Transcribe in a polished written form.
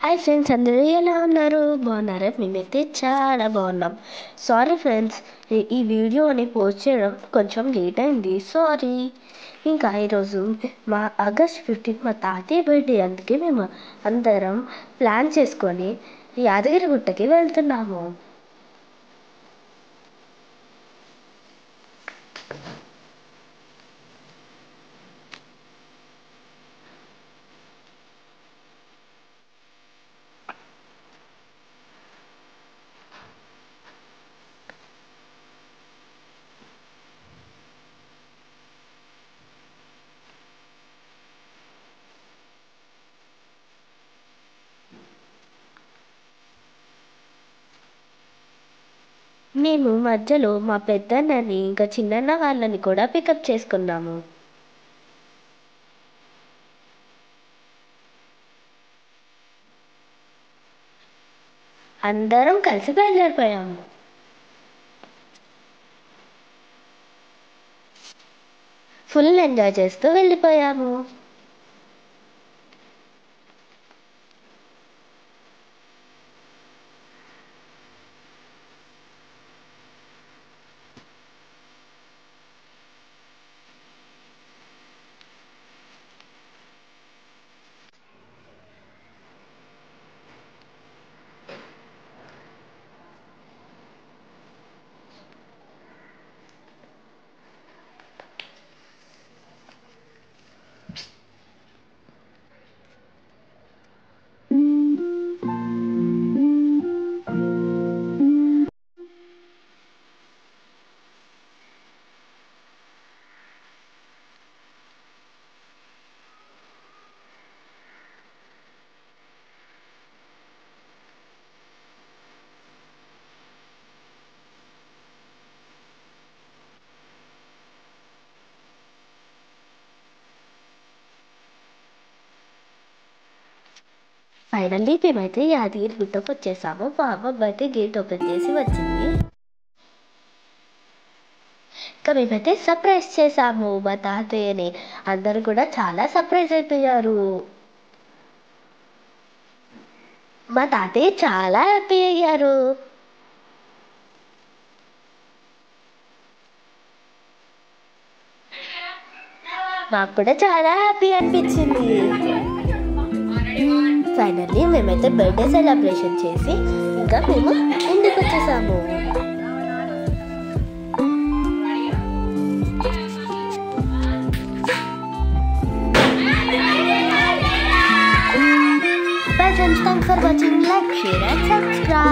Hi friends, అందరూ ఎలా ఉన్నారు? బాగున్నారా? మేమైతే చాలా బాగున్నాం. సారీ ఫ్రెండ్స్, ఈ వీడియోని పోస్ట్ చేయడం కొంచెం లేట్ అయింది, సారీ. ఇంకా ఈరోజు మా ఆగస్ట్ 15 మా తాతయ్య బర్త్డే. అందుకే మేము అందరం ప్లాన్ చేసుకొని యాదగిరిగుట్టకి వెళ్తున్నాము. మేము మధ్యలో మా పెద్దన్నని ఇంకా చిన్నన్న వాళ్ళని కూడా పికప్ చేసుకున్నాము. అందరం కలిసి బయలుదేరిపోయాము. ఫుల్ ఎంజాయ్ చేస్తూ వెళ్ళిపోయాము. ఫైనల్లీ మేమైతే యాదగిరిగుట్టకు వచ్చేసాము. మా అమ్మమ్మ అయితే గేట్ ఓపెన్ చేసి వచ్చింది. ఇంకా మేమైతే సర్ప్రైజ్ చేసాము మా తాతయ్యని. అందరూ కూడా చాలా సర్ప్రైజ్ అయిపోయారు. మా తాతయ్య చాలా హ్యాపీ అయ్యారు. మాకు కూడా చాలా హ్యాపీ అనిపించింది. ఫైనల్లీ మేమైతే బర్త్డే సెలబ్రేషన్ చేసి ఇంకా మేము ఇంటికి వచ్చేసాము. Bye friends, thanks for watching.